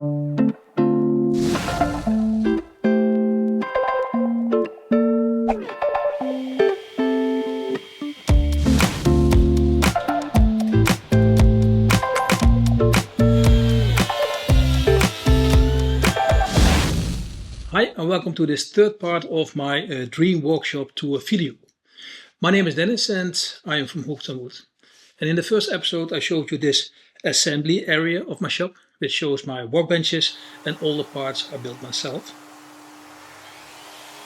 Hi and welcome to this third part of my dream workshop tour video. My name is Dennis and I am from Hongdui. And in the first episode I showed you this assembly area of my shop, which shows my workbenches and all the parts I built myself.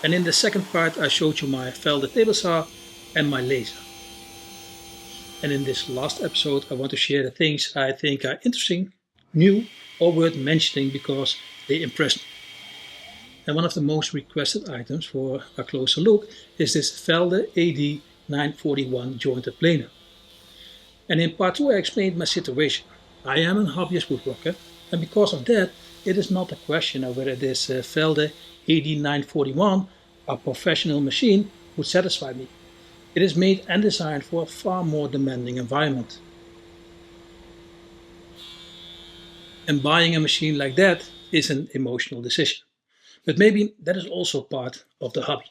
And in the second part I showed you my Felder table saw and my laser. And in this last episode I want to share the things I think are interesting, new or worth mentioning because they impress me. And one of the most requested items for a closer look is this Felder AD941 jointed planer. And in part 2 I explained my situation. I am a hobbyist woodworker, and because of that it is not a question of whether this Felder AD941, a professional machine, would satisfy me. It is made and designed for a far more demanding environment. And buying a machine like that is an emotional decision. But maybe that is also part of the hobby.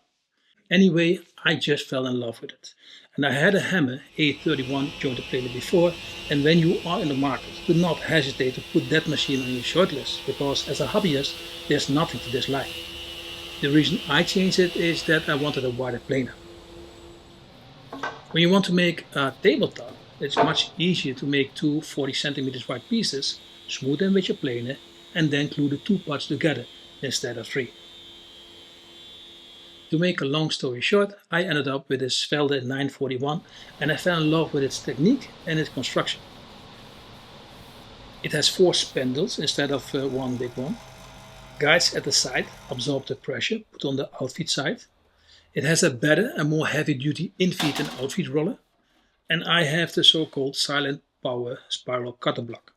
Anyway, I just fell in love with it. And I had a Hammer A31 jointed planer before, and when you are in the market, do not hesitate to put that machine on your shortlist, because as a hobbyist, there's nothing to dislike. The reason I changed it is that I wanted a wider planer. When you want to make a tabletop, it's much easier to make two 40 cm wide pieces, smooth them with your planer, and then glue the two parts together instead of 3. To make a long story short, I ended up with this Felder 941 and I fell in love with its technique and its construction. It has 4 spindles instead of one big one. Guides at the side absorb the pressure put on the outfeed side. It has a better and more heavy duty infeed and outfeed roller. And I have the so-called silent power spiral cutter block.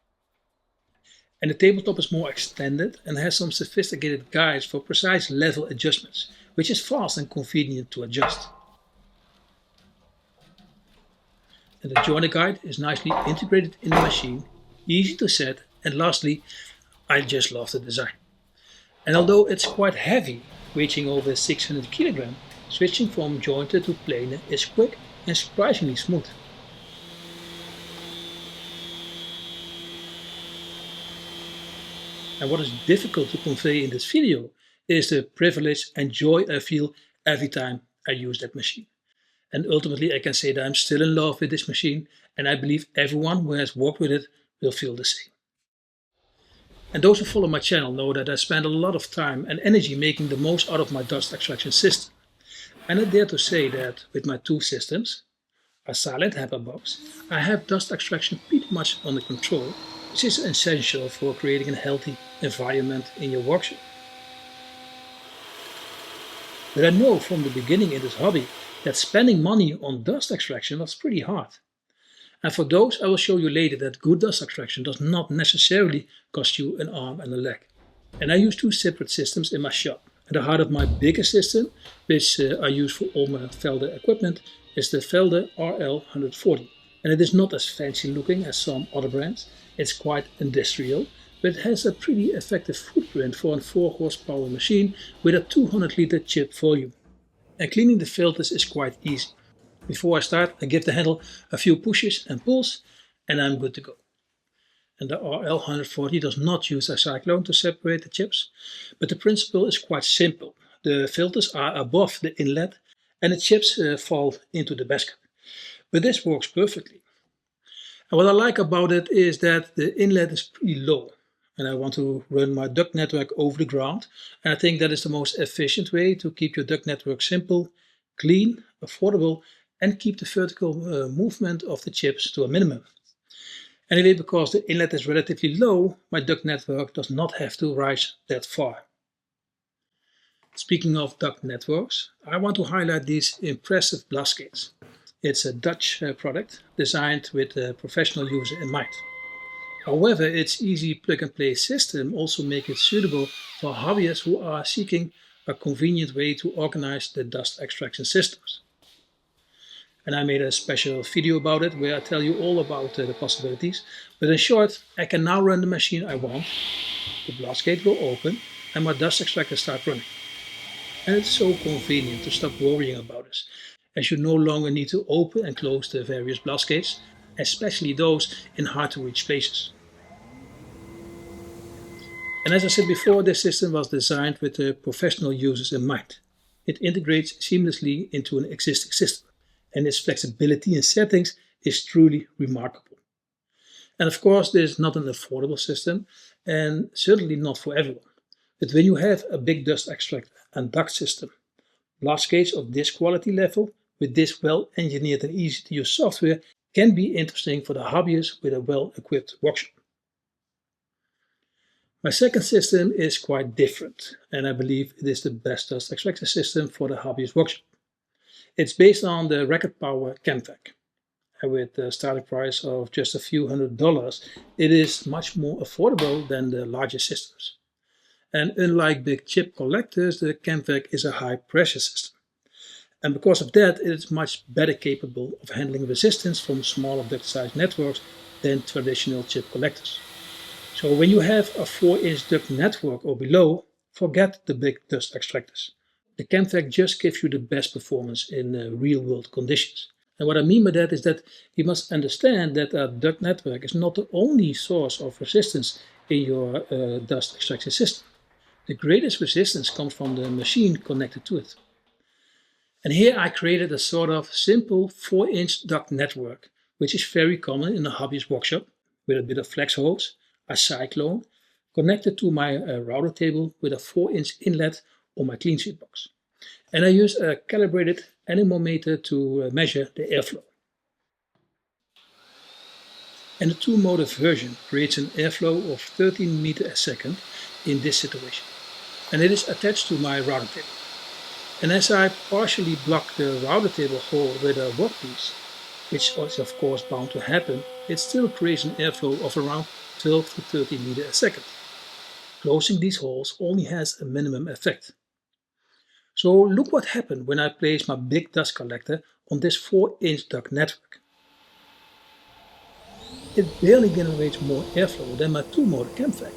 And the tabletop is more extended and has some sophisticated guides for precise level adjustments, which is fast and convenient to adjust. And the joiner guide is nicely integrated in the machine, easy to set, and lastly, I just love the design. And although it's quite heavy, reaching over 600 kg, switching from jointed to planer is quick and surprisingly smooth. And what is difficult to convey in this video is the privilege and joy I feel every time I use that machine. And ultimately I can say that I'm still in love with this machine, and I believe everyone who has worked with it will feel the same. And those who follow my channel know that I spend a lot of time and energy making the most out of my dust extraction system. And I dare to say that with my 2 systems, a silent hammer box, I have dust extraction pretty much under control, which is essential for creating a healthy environment in your workshop. But I know from the beginning in this hobby that spending money on dust extraction was pretty hard. And for those I will show you later that good dust extraction does not necessarily cost you an arm and a leg. And I use 2 separate systems in my shop. At the heart of my biggest system, which I use for all my Felder equipment, is the Felder RL140. And it is not as fancy looking as some other brands. It's quite industrial, but it has a pretty effective footprint for a 4 horsepower machine with a 200 liter chip volume. And cleaning the filters is quite easy. Before I start, I give the handle a few pushes and pulls and I'm good to go. And the RL140 does not use a cyclone to separate the chips, but the principle is quite simple. The filters are above the inlet and the chips fall into the basket. But this works perfectly. And what I like about it is that the inlet is pretty low. And I want to run my duct network over the ground. And I think that is the most efficient way to keep your duct network simple, clean, affordable, and keep the vertical movement of the chips to a minimum. Anyway, because the inlet is relatively low, my duct network does not have to rise that far. Speaking of duct networks, I want to highlight these impressive blast gates. It's a Dutch product designed with a professional user in mind. However, its easy plug-and-play system also makes it suitable for hobbyists who are seeking a convenient way to organize the dust extraction systems. And I made a special video about it where I tell you all about the possibilities. But in short, I can now run the machine I want the blast gate will open and my dust extractor starts running. And it's so convenient to stop worrying about this, as you no longer need to open and close the various blast gates, especially those in hard to reach places. And as I said before, this system was designed with the professional users in mind. It integrates seamlessly into an existing system, and its flexibility in settings is truly remarkable. And of course, this is not an affordable system, and certainly not for everyone. But when you have a big dust extractor and duct system, blast gates of this quality level, with this well-engineered and easy-to-use software, can be interesting for the hobbyist with a well-equipped workshop. My second system is quite different, and I believe it is the best dust extractor system for the hobbyist workshop. It's based on the record power CamVac, and with a starting price of just a few $100s, it is much more affordable than the larger systems. And unlike big chip collectors, the CamVac is a high pressure system. And because of that, it is much better capable of handling resistance from smaller duct size networks than traditional chip collectors. So when you have a 4-inch duct network or below, forget the big dust extractors. The CamVac just gives you the best performance in real-world conditions. And what I mean by that is that you must understand that a duct network is not the only source of resistance in your dust extraction system. The greatest resistance comes from the machine connected to it. And here I created a sort of simple 4-inch duct network, which is very common in a hobbyist workshop, with a bit of flex hose, a cyclone, connected to my router table with a 4-inch inlet on my clean sheet box. And I use a calibrated anemometer to measure the airflow. And the 2-motor version creates an airflow of 13 meters a second in this situation. And it is attached to my router table. And as I partially block the router table hole with a workpiece, which is of course bound to happen, it still creates an airflow of around 12 to 13 meters a second. Closing these holes only has a minimum effect. So look what happened when I placed my big dust collector on this 4-inch duct network. It barely generates more airflow than my 2-motor CamVac.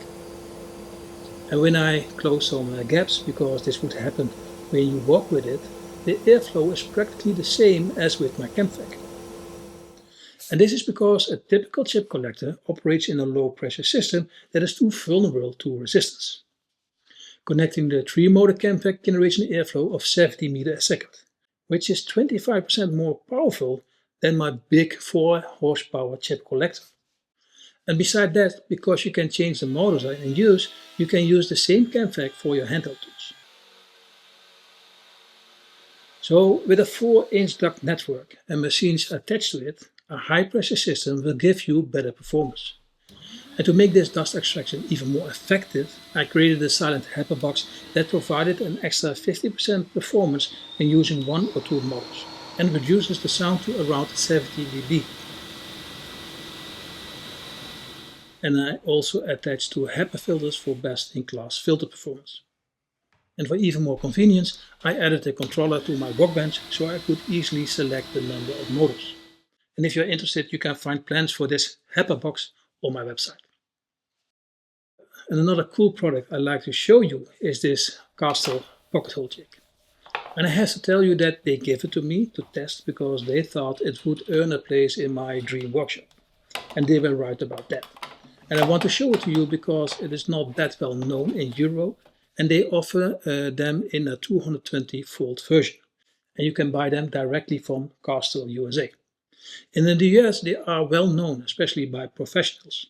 And when I close some gaps, because this would happen when you walk with it, the airflow is practically the same as with my CamVac. And this is because a typical chip collector operates in a low pressure system that is too vulnerable to resistance. Connecting the 3-motor CamVac generates an airflow of 70 meters a second, which is 25% more powerful than my big 4 horsepower chip collector. And beside that, because you can change the motors in use, you can use the same CamVac for your handheld tools. So with a 4-inch duct network and machines attached to it, a high pressure system will give you better performance. And to make this dust extraction even more effective, I created a silent HEPA box that provided an extra 50% performance when using 1 or 2 motors and reduces the sound to around 70 dB. And I also attached 2 HEPA filters for best-in-class filter performance. And for even more convenience, I added a controller to my workbench so I could easily select the number of motors. And if you're interested, you can find plans for this HEPA box on my website. And another cool product I'd like to show you is this Castle pocket hole jig. And I have to tell you that they gave it to me to test because they thought it would earn a place in my dream workshop. And they were right about that. And I want to show it to you because it is not that well known in Europe, and they offer them in a 220 volt version. And you can buy them directly from Castle USA. And in the US they are well known, especially by professionals.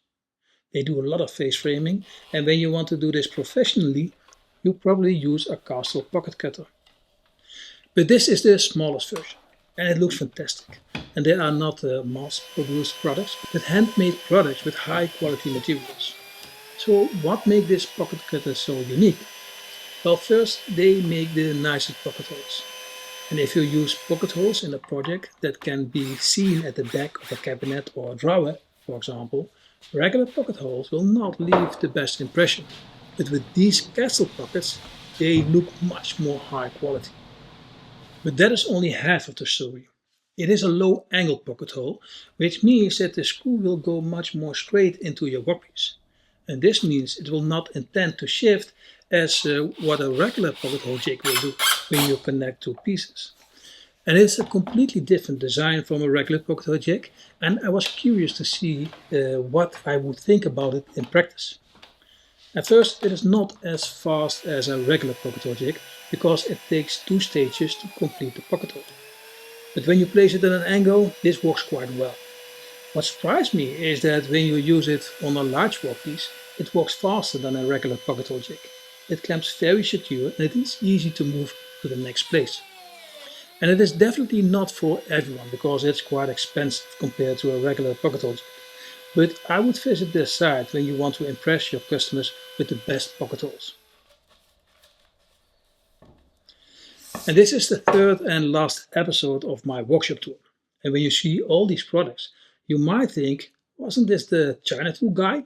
They do a lot of face framing, and when you want to do this professionally, you probably use a Castle pocket cutter. But this is the smallest version, and it looks fantastic. And they are not mass-produced products, but handmade products with high-quality materials. So what makes this pocket cutter so unique? Well, first, they make the nicest pocket holes. And if you use pocket holes in a project that can be seen at the back of a cabinet or a drawer, for example, regular pocket holes will not leave the best impression. But with these Castle pockets, they look much more high quality. But that is only half of the story. It is a low angle pocket hole, which means that the screw will go much more straight into your workpiece. And this means it will not intend to shift as what a regular pocket hole jig will do when you connect two pieces. And it's a completely different design from a regular pocket hole jig, and I was curious to see what I would think about it in practice. At first, it is not as fast as a regular pocket hole jig because it takes 2 stages to complete the pocket hole. But when you place it at an angle, this works quite well. What surprised me is that when you use it on a large workpiece, it works faster than a regular pocket hole jig. It clamps very secure and it is easy to move to the next place. And it is definitely not for everyone because it's quite expensive compared to a regular pocket hole jig. But I would visit this site when you want to impress your customers with the best pocket holes. And this is the third and last episode of my workshop tour. And when you see all these products, you might think, wasn't this the China tool guy?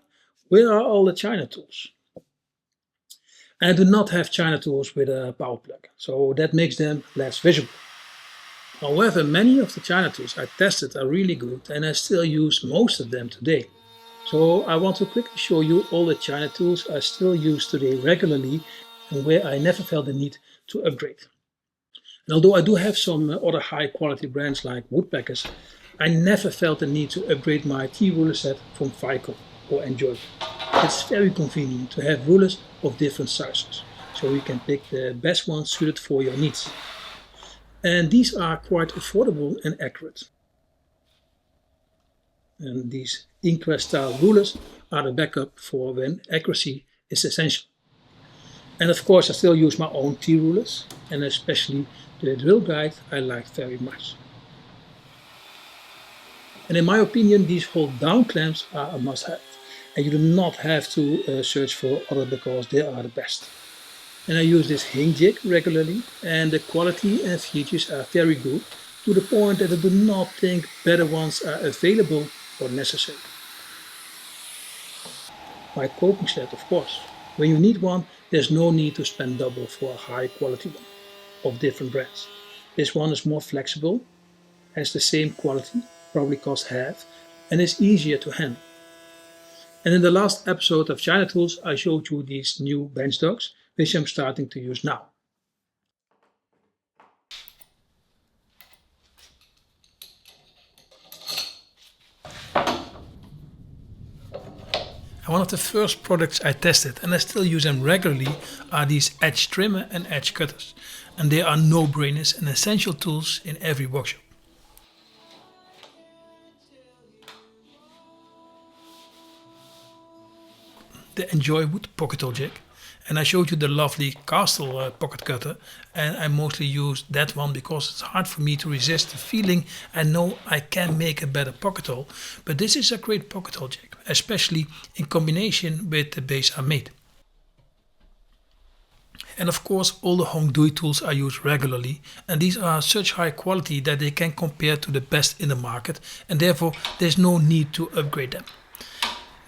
Where are all the China tools? And I do not have China tools with a power plug, so that makes them less visible. However, many of the China tools I tested are really good and I still use most of them today. So I want to quickly show you all the China tools I still use today regularly and where I never felt the need to upgrade. And although I do have some other high quality brands like Woodpeckers, I never felt the need to upgrade my T-ruler set from Veiko or Enjoywood. It's very convenient to have rulers of different sizes, so you can pick the best one suited for your needs. And these are quite affordable and accurate. And these Inquest style rulers are the backup for when accuracy is essential. And of course I still use my own T-rulers, and especially the drill guide I like very much. And in my opinion, these hold down clamps are a must-have, and you do not have to search for other because they are the best. And I use this Hinge Jig regularly, and the quality and features are very good, to the point that I do not think better ones are available or necessary. My coping sled, of course. When you need one, there's no need to spend double for a high quality one of different brands. This one is more flexible, has the same quality, probably costs half, and is easier to handle. And in the last episode of China Tools, I showed you these new BenchDogs, which I'm starting to use now. And one of the first products I tested, and I still use them regularly, are these edge trimmer and edge cutters. And they are no-brainers and essential tools in every workshop. The Enjoywood pocket hole jig, and I showed you the lovely Castle pocket cutter, and I mostly use that one because it's hard for me to resist the feeling I know I can make a better pocket hole, but this is a great pocket hole jig, especially in combination with the base I made. And of course all the Hongdui tools I use regularly, and these are such high quality that they can compare to the best in the market, and therefore there's no need to upgrade them.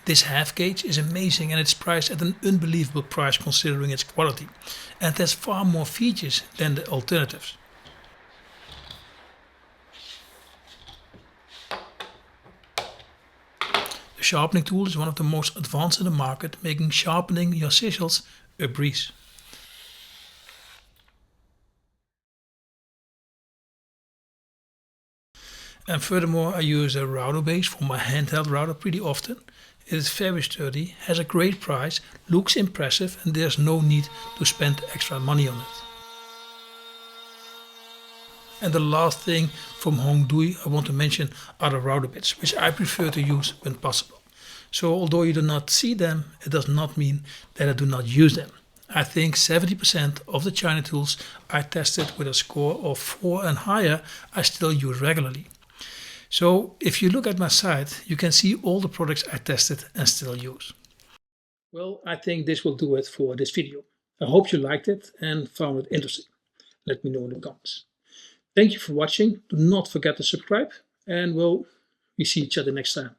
This half gauge is amazing and it's priced at an unbelievable price considering its quality, and it has far more features than the alternatives. The sharpening tool is one of the most advanced in the market, making sharpening your chisels a breeze. And furthermore, I use a router base for my handheld router pretty often. It is very sturdy, has a great price, looks impressive, and there's no need to spend extra money on it. And the last thing from Hongdui I want to mention are the router bits, which I prefer to use when possible. So although you do not see them, it does not mean that I do not use them. I think 70% of the China tools I tested with a score of 4 and higher I still use regularly. So if you look at my site, you can see all the products I tested and still use. Well, I think this will do it for this video. I hope you liked it and found it interesting. Let me know in the comments. Thank you for watching. Do not forget to subscribe, and we see each other next time.